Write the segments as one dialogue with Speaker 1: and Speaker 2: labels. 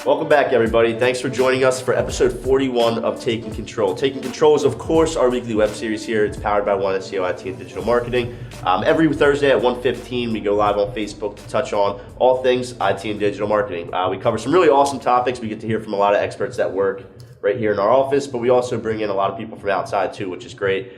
Speaker 1: Welcome back, everybody. Thanks for joining us for episode 41 of Taking Control. Taking Control is, of course, our weekly web series here. It's powered by One SEO, IT, and Digital Marketing. Every Thursday at 1:15, we go live on Facebook to touch on all things IT and digital marketing. We cover some really awesome topics. We get to hear from a lot of experts that work right here in our office, but we also bring in a lot of people from outside too, which is great.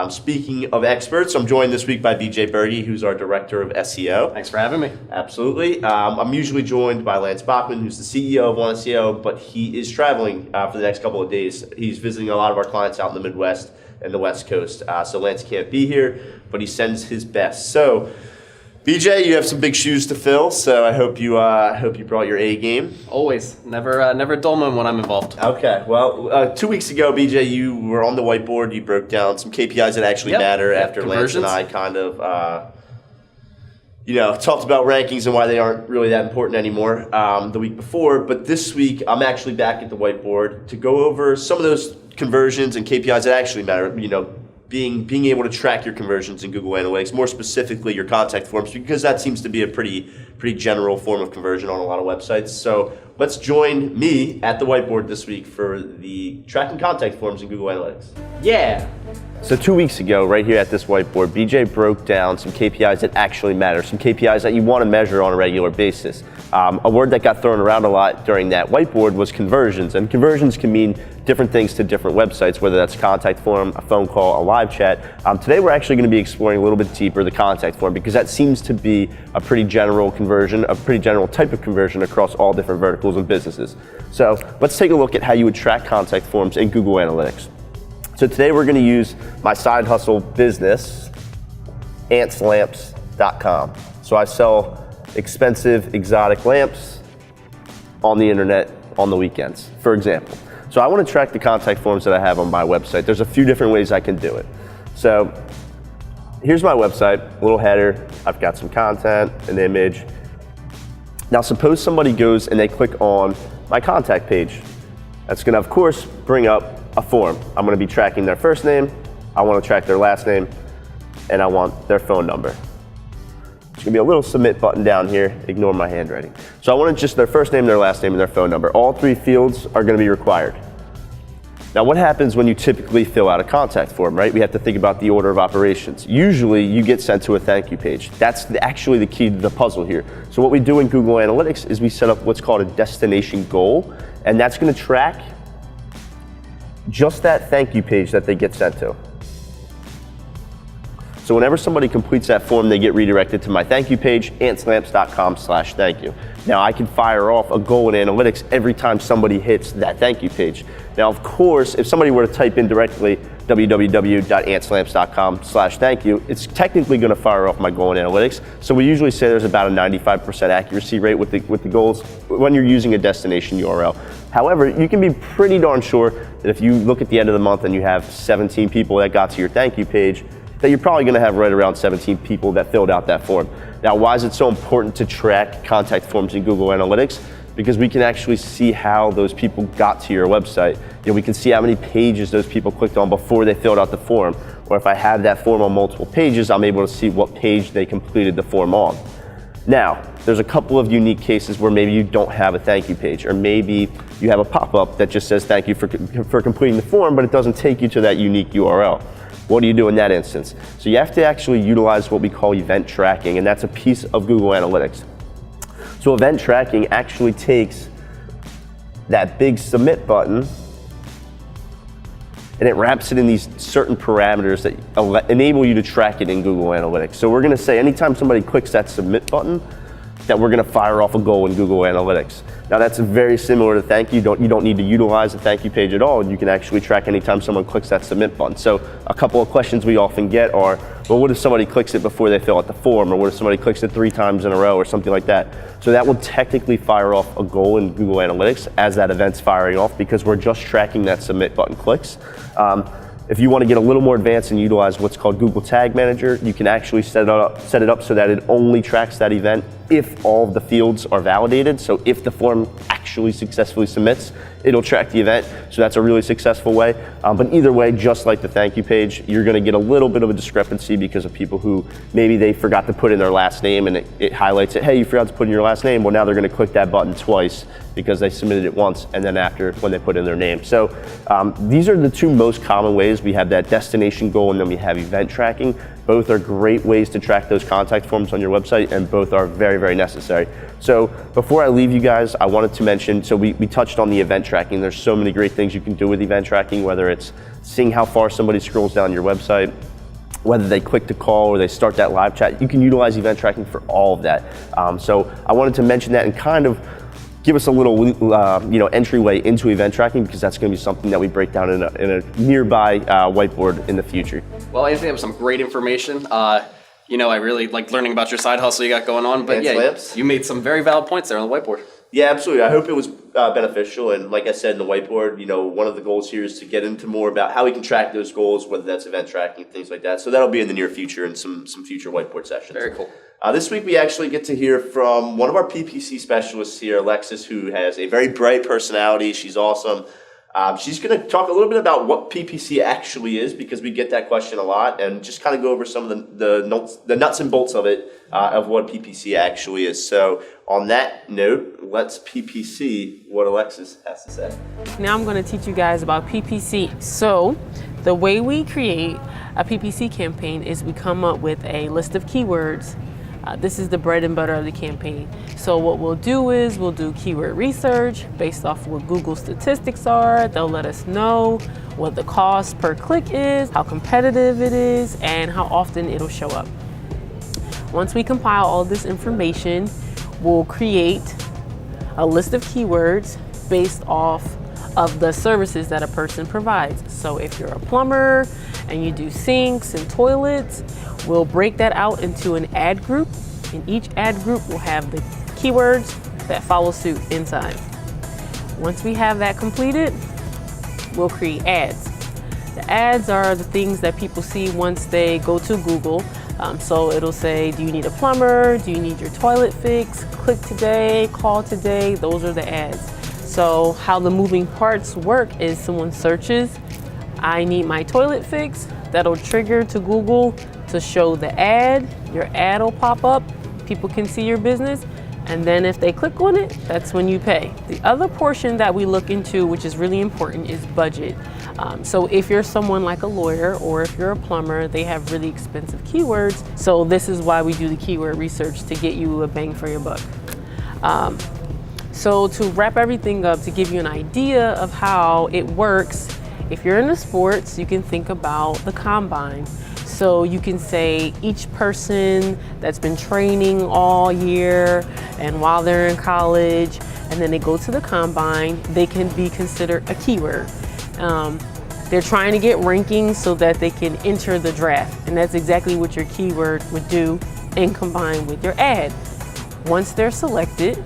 Speaker 1: Speaking of experts, I'm joined this week by BJ Berge, who's our Director of SEO.
Speaker 2: Thanks for having me.
Speaker 1: Absolutely. I'm usually joined by Lance Bachman, who's the CEO of One SEO, but he is traveling for the next couple of days. He's visiting a lot of our clients out in the Midwest and the West Coast. So Lance can't be here, but he sends his best. So BJ, you have some big shoes to fill, so I hope you brought your A game.
Speaker 2: Always. Never a dull moment when I'm involved.
Speaker 1: Okay. Well, 2 weeks ago, BJ, you were on the whiteboard. You broke down some KPIs that actually matter after Lance and I kind of, talked about rankings and why they aren't really that important anymore the week before. But this week, I'm actually back at the whiteboard to go over some of those conversions and KPIs that actually matter. Being able to track your conversions in Google Analytics, more specifically your contact forms, because that seems to be a pretty general form of conversion on a lot of websites. So let's join me at the whiteboard this week for the tracking contact forms in Google Analytics.
Speaker 2: Yeah.
Speaker 1: So 2 weeks ago, right here at this whiteboard, BJ broke down some KPIs that actually matter, some KPIs that you want to measure on a regular basis. A word that got thrown around a lot during that whiteboard was conversions, and conversions can mean different things to different websites, whether that's a contact form, a phone call, a live chat. Today we're actually going to be exploring a little bit deeper the contact form, because that seems to be a pretty general conversion, a pretty general type of conversion across all different verticals and businesses. So let's take a look at how you would track contact forms in Google Analytics. So today we're going to use my side hustle business, antslamps.com. So I sell expensive exotic lamps on the internet on the weekends, for example. So I want to track the contact forms that I have on my website. There's a few different ways I can do it. So here's my website, little header. I've got some content, an image. Now suppose somebody goes and they click on my contact page. That's going to, of course, bring up a form. I'm going to be tracking their first name, I want to track their last name, and I want their phone number. There's going to be a little submit button down here. Ignore my handwriting. So I want just their first name, their last name, and their phone number. All three fields are going to be required. Now what happens when you typically fill out a contact form, right? We have to think about the order of operations. Usually you get sent to a thank you page. That's actually the key to the puzzle here. So what we do in Google Analytics is we set up what's called a destination goal, and that's going to track just that thank you page that they get sent to. So whenever somebody completes that form, they get redirected to my thank you page, antslamps.com/thank you. Now I can fire off a goal in Analytics every time somebody hits that thank you page. Now, of course, if somebody were to type in directly www.antslamps.com/thank you, it's technically going to fire off my goal in Analytics. So we usually say there's about a 95% accuracy rate with the goals when you're using a destination URL. However, you can be pretty darn sure that if you look at the end of the month and you have 17 people that got to your thank you page, that you're probably going to have right around 17 people that filled out that form. Now, why is it so important to track contact forms in Google Analytics? Because we can actually see how those people got to your website. We can see how many pages those people clicked on before they filled out the form. Or if I have that form on multiple pages, I'm able to see what page they completed the form on. Now, there's a couple of unique cases where maybe you don't have a thank you page, or maybe you have a pop-up that just says thank you for completing the form, but it doesn't take you to that unique URL. What do you do in that instance? So you have to actually utilize what we call event tracking, and that's a piece of Google Analytics. So event tracking actually takes that big submit button and it wraps it in these certain parameters that enable you to track it in Google Analytics. So we're going to say anytime somebody clicks that submit button, that we're going to fire off a goal in Google Analytics. Now that's very similar to thank you. You don't need to utilize the thank you page at all. You can actually track anytime someone clicks that submit button. So a couple of questions we often get are, well, what if somebody clicks it before they fill out the form? Or what if somebody clicks it 3 times in a row or something like that? So that will technically fire off a goal in Google Analytics as that event's firing off, because we're just tracking that submit button clicks. If you want to get a little more advanced and utilize what's called Google Tag Manager, you can actually set it up so that it only tracks that event if all of the fields are validated. So if the form actually actually successfully submits, it'll track the event. So that's a really successful way. But either way, just like the thank you page, you're gonna get a little bit of a discrepancy because of people who maybe they forgot to put in their last name and it highlights it, hey, you forgot to put in your last name. Well, now they're gonna click that button twice because they submitted it once and then after when they put in their name. So these are the two most common ways. We have that destination goal and then we have event tracking. Both are great ways to track those contact forms on your website and both are very, very necessary. So before I leave you guys, I wanted to mention, so we touched on the event tracking. There's so many great things you can do with event tracking, whether it's seeing how far somebody scrolls down your website, whether they click to call or they start that live chat. You can utilize event tracking for all of that. So I wanted to mention that and kind of give us a little entryway into event tracking because that's going to be something that we break down in a nearby whiteboard in the future.
Speaker 2: Well, Anthony, that was some great information. I really like learning about your side hustle you got going on, but you made some very valid points there on the whiteboard.
Speaker 1: Yeah, absolutely. I hope it was beneficial. And like I said in the whiteboard, one of the goals here is to get into more about how we can track those goals, whether that's event tracking, things like that. So that'll be in the near future in some future whiteboard sessions.
Speaker 2: Very cool.
Speaker 1: This week we actually get to hear from one of our PPC specialists here, Alexis, who has a very bright personality. She's awesome. She's going to talk a little bit about what PPC actually is because we get that question a lot and just kind of go over some of the nuts and bolts of it, of what PPC actually is. So on that note, let's PPC what Alexis has to say.
Speaker 3: Now I'm going to teach you guys about PPC. So the way we create a PPC campaign is we come up with a list of keywords. This is the bread and butter of the campaign. So what we'll do is we'll do keyword research based off what Google statistics are. They'll let us know what the cost per click is, how competitive it is, and how often it'll show up. Once we compile all this information, we'll create a list of keywords based off of the services that a person provides. So if you're a plumber and you do sinks and toilets, we'll break that out into an ad group, and each ad group will have the keywords that follow suit inside. Once we have that completed, we'll create ads. The ads are the things that people see once they go to Google. So it'll say, do you need a plumber? Do you need your toilet fixed? Click today, call today. Those are the ads. So how the moving parts work is someone searches, I need my toilet fixed. That'll trigger to Google to show the ad. Your ad will pop up. People can see your business. And then if they click on it, that's when you pay. The other portion that we look into, which is really important, is budget. So if you're someone like a lawyer or if you're a plumber, they have really expensive keywords. So this is why we do the keyword research, to get you a bang for your buck. So to wrap everything up, to give you an idea of how it works, if you're into sports, you can think about the combine. So you can say each person that's been training all year and while they're in college, and then they go to the combine, they can be considered a keyword. They're trying to get rankings so that they can enter the draft. And that's exactly what your keyword would do and combine with your ad. Once they're selected,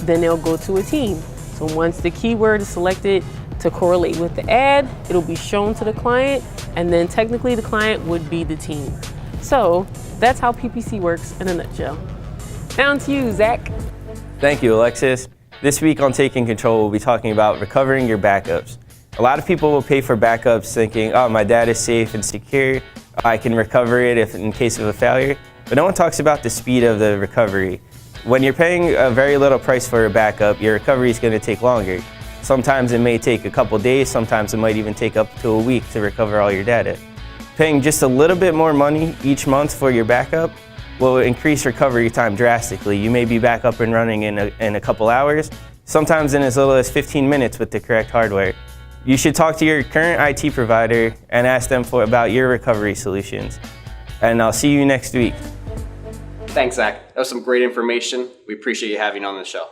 Speaker 3: then they'll go to a team. So once the keyword is selected to correlate with the ad, it'll be shown to the client, and then technically the client would be the team. So that's how PPC works in a nutshell. Down to you, Zach.
Speaker 4: Thank you, Alexis. This week on Taking Control, we'll be talking about recovering your backups. A lot of people will pay for backups thinking, oh, my data is safe and secure. I can recover it if in case of a failure. But no one talks about the speed of the recovery. When you're paying a very little price for a backup, your recovery is going to take longer. Sometimes it may take a couple days, sometimes it might even take up to a week to recover all your data. Paying just a little bit more money each month for your backup will increase recovery time drastically. You may be back up and running in a couple hours, sometimes in as little as 15 minutes with the correct hardware. You should talk to your current IT provider and ask them about your recovery solutions. And I'll see you next week.
Speaker 2: Thanks, Zach. That was some great information. We appreciate you having on the show.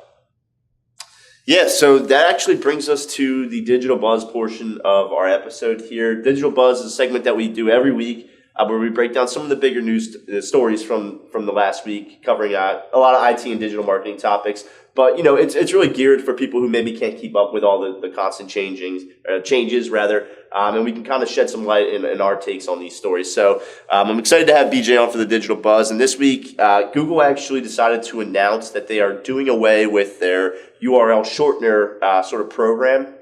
Speaker 1: Yeah, so that actually brings us to the Digital Buzz portion of our episode here. Digital Buzz is a segment that we do every week where we break down some of the bigger news stories from the last week, covering a lot of IT and digital marketing topics. But it's really geared for people who maybe can't keep up with all the constant changes rather, and we can kind of shed some light in our takes on these stories. So I'm excited to have BJ on for the Digital Buzz. And this week, Google actually decided to announce that they are doing away with their URL shortener sort of program.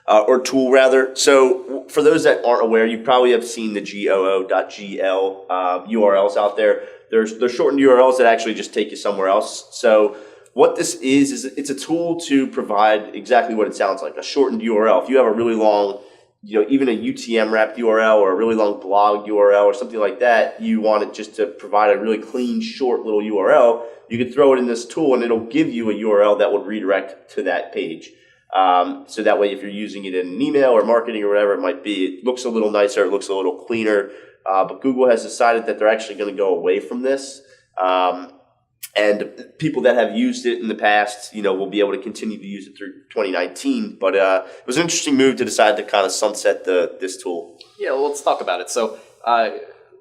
Speaker 1: Or tool rather. So for those that aren't aware, you probably have seen the Goo.gl URLs out there. There's shortened URLs that actually just take you somewhere else. So what this is it's a tool to provide exactly what it sounds like, a shortened URL. If you have a really long, even a UTM wrapped URL or a really long blog URL or something like that, you want it just to provide a really clean, short little URL, you can throw it in this tool and it'll give you a URL that would redirect to that page. So that way, if you're using it in an email or marketing or whatever it might be, it looks a little nicer, it looks a little cleaner. But Google has decided that they're actually going to go away from this. And people that have used it in the past, will be able to continue to use it through 2019. But it was an interesting move to decide to kind of sunset this tool.
Speaker 2: Yeah, well, let's talk about it. So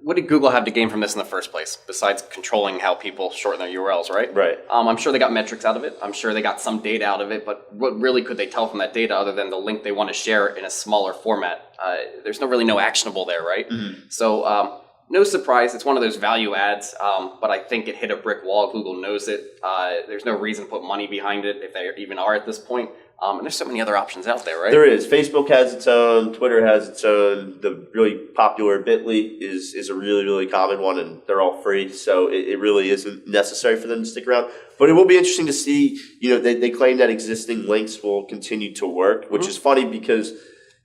Speaker 2: what did Google have to gain from this in the first place, besides controlling how people shorten their URLs, right?
Speaker 1: Right.
Speaker 2: I'm sure they got metrics out of it. I'm sure they got some data out of it. But what really could they tell from that data other than the link they want to share in a smaller format? There's no actionable there, right? Mm-hmm. So no surprise, it's one of those value adds, but I think it hit a brick wall. Google knows it. There's no reason to put money behind it if they even are at this point. And there's so many other options out there, right?
Speaker 1: There is. Facebook has its own. Twitter has its own. The really popular Bitly is a really, really common one, and they're all free. So it really isn't necessary for them to stick around. But it will be interesting to see, they claim that existing links will continue to work, which is funny because,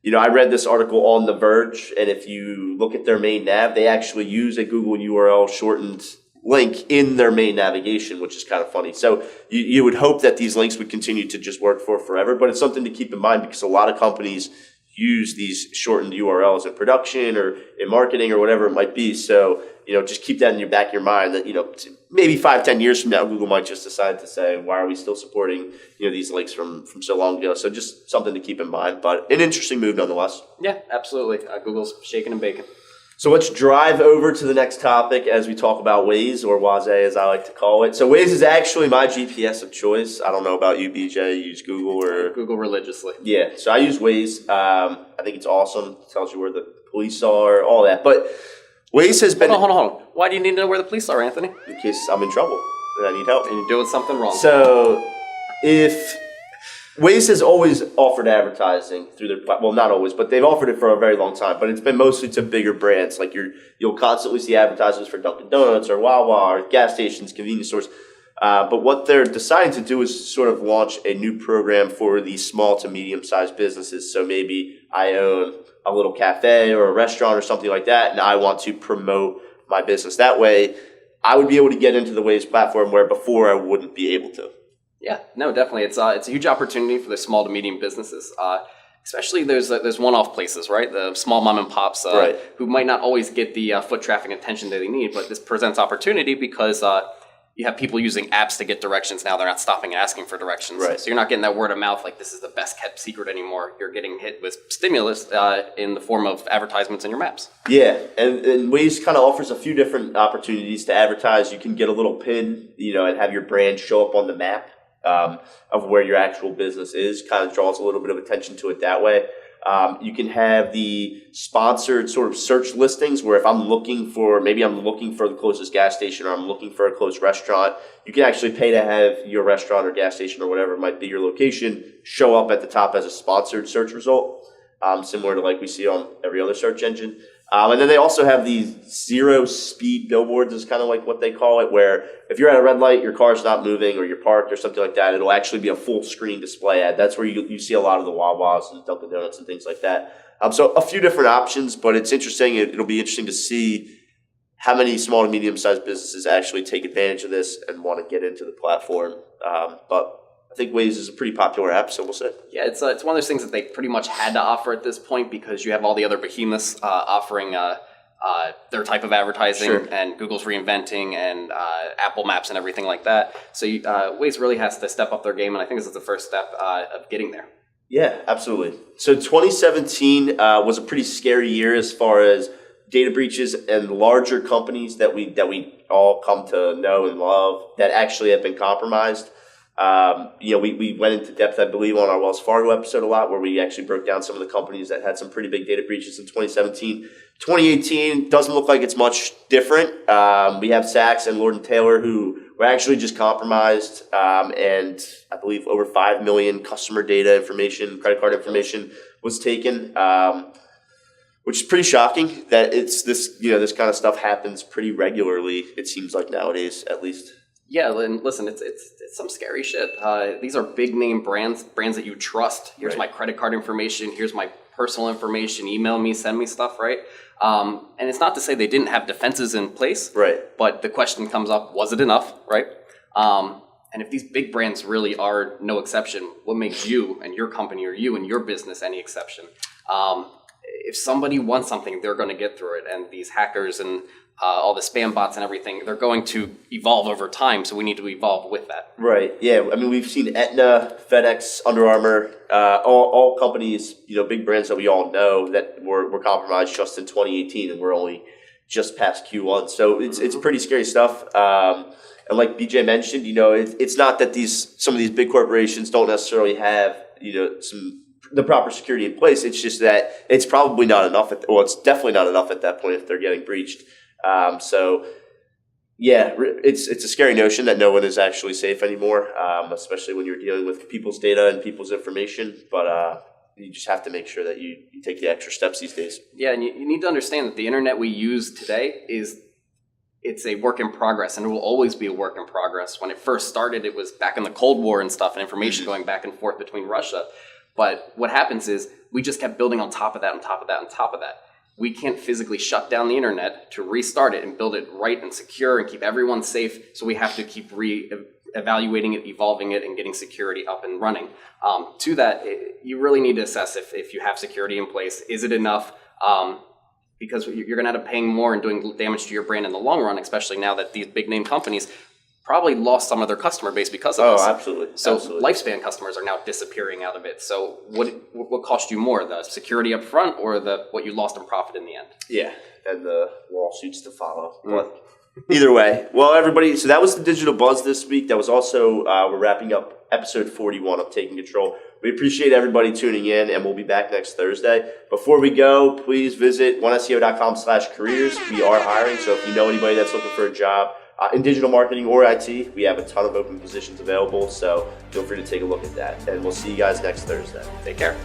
Speaker 1: I read this article on The Verge, and if you look at their main nav, they actually use a Google URL shortened link in their main navigation, which is kind of funny. So you would hope that these links would continue to just work for forever, but it's something to keep in mind because a lot of companies use these shortened URLs in production or in marketing or whatever it might be. So, just keep that in your back of your mind that, maybe 5-10 years from now, Google might just decide to say, why are we still supporting, these links from so long ago? So just something to keep in mind, but an interesting move nonetheless.
Speaker 2: Yeah, absolutely. Google's shaking and baking.
Speaker 1: So let's drive over to the next topic as we talk about Waze, or Waze as I like to call it. So Waze is actually my GPS of choice. I don't know about you, BJ. You use Google or...
Speaker 2: Google religiously.
Speaker 1: Yeah, so I use Waze. I think it's awesome. It tells you where the police are, all that. But Waze has been...
Speaker 2: Hold on. Why do you need to know where the police are, Anthony?
Speaker 1: In case I'm in trouble and I need help.
Speaker 2: And you're doing something wrong.
Speaker 1: So if... Waze has always offered advertising through their platform. Well, not always, but they've offered it for a very long time. But it's been mostly to bigger brands. Like you'll constantly see advertisements for Dunkin' Donuts or Wawa or gas stations, convenience stores. But what they're deciding to do is sort of launch a new program for these small to medium-sized businesses. So maybe I own a little cafe or a restaurant or something like that, and I want to promote my business. That way, I would be able to get into the Waze platform where before I wouldn't be able to.
Speaker 2: Yeah, no, definitely. It's a huge opportunity for the small to medium businesses, especially those one-off places, right? The small mom and pops who might not always get the foot traffic and attention that they need, but this presents opportunity because you have people using apps to get directions now. They're not stopping and asking for directions.
Speaker 1: Right.
Speaker 2: So you're not getting that word of mouth like this is the best kept secret anymore. You're getting hit with stimulus in the form of advertisements in your maps.
Speaker 1: Yeah, and Waze kind of offers a few different opportunities to advertise. You can get a little pin, and have your brand show up on the map. Of where your actual business is, kind of draws a little bit of attention to it that way. You can have the sponsored sort of search listings where if I'm looking for the closest gas station or I'm looking for a close restaurant, you can actually pay to have your restaurant or gas station or whatever it might be your location show up at the top as a sponsored search result, similar to like we see on every other search engine. And then they also have these zero speed billboards is kind of like what they call it, where if you're at a red light, your car's not moving or you're parked or something like that, it'll actually be a full screen display ad. That's where you see a lot of the Wawas and Dunkin' Donuts and things like that. So a few different options, but it's interesting. It'll be interesting to see how many small to medium sized businesses actually take advantage of this and want to get into the platform. But I think Waze is a pretty popular app, so we'll see.
Speaker 2: Yeah, it's one of those things that they pretty much had to offer at this point because you have all the other behemoths offering their type of advertising,
Speaker 1: sure.
Speaker 2: And Google's reinventing and Apple Maps and everything like that. So Waze really has to step up their game, and I think this is the first step of getting there.
Speaker 1: Yeah, absolutely. So 2017 was a pretty scary year as far as data breaches and larger companies that we all come to know and love that actually have been compromised. We went into depth, I believe, on our Wells Fargo episode a lot, where we actually broke down some of the companies that had some pretty big data breaches in 2017. 2018 doesn't look like it's much different. We have Saks and Lord & Taylor, who were actually just compromised, and I believe over 5 million customer data information, credit card information was taken, which is pretty shocking that it's this kind of stuff happens pretty regularly, it seems like nowadays, at least.
Speaker 2: Yeah, and listen, it's some scary shit. These are big name brands that you trust. Here's my credit card information. Here's my personal information. Email me, send me stuff, right? And it's not to say they didn't have defenses in place,
Speaker 1: right? But
Speaker 2: the question comes up: was it enough, right? And if these big brands really are no exception, what makes you and your company or you and your business any exception? If somebody wants something, they're going to get through it. And these hackers and all the spam bots and everything, they're going to evolve over time. So we need to evolve with that.
Speaker 1: Right. Yeah. I mean, we've seen Aetna, FedEx, Under Armour, all companies, big brands that we all know that were compromised just in 2018, and we're only just past Q1. So it's pretty scary stuff. And like BJ mentioned, it's not that some of these big corporations don't necessarily have, the proper security in place. It's just that it's probably not enough. It's definitely not enough at that point if they're getting breached. It's a scary notion that no one is actually safe anymore, especially when you're dealing with people's data and people's information. But you just have to make sure that you take the extra steps these days.
Speaker 2: Yeah, and you need to understand that the internet we use today it's a work in progress, and it will always be a work in progress. When it first started, it was back in the Cold War and stuff, and information going back and forth between Russia. But what happens is we just kept building on top of that, on top of that, on top of that. We can't physically shut down the internet to restart it and build it right and secure and keep everyone safe. So we have to keep evaluating it, evolving it, and getting security up and running. To that, you really need to assess if you have security in place. Is it enough? Because you're going to end up paying more and doing damage to your brand in the long run, especially now that these big name companies probably lost some of their customer base because of this.
Speaker 1: Oh, absolutely.
Speaker 2: So
Speaker 1: absolutely.
Speaker 2: Lifespan customers are now disappearing out of it. So what cost you more, the security up front or what you lost in profit in the end?
Speaker 1: Yeah, and the lawsuits to follow. But either way, well, everybody, so that was the Digital Buzz this week. That was also, we're wrapping up episode 41 of Taking Control. We appreciate everybody tuning in, and we'll be back next Thursday. Before we go, please visit oneseo.com/careers. We are hiring, so if you know anybody that's looking for a job, in digital marketing or IT, we have a ton of open positions available, so feel free to take a look at that. And we'll see you guys next Thursday.
Speaker 2: Take care.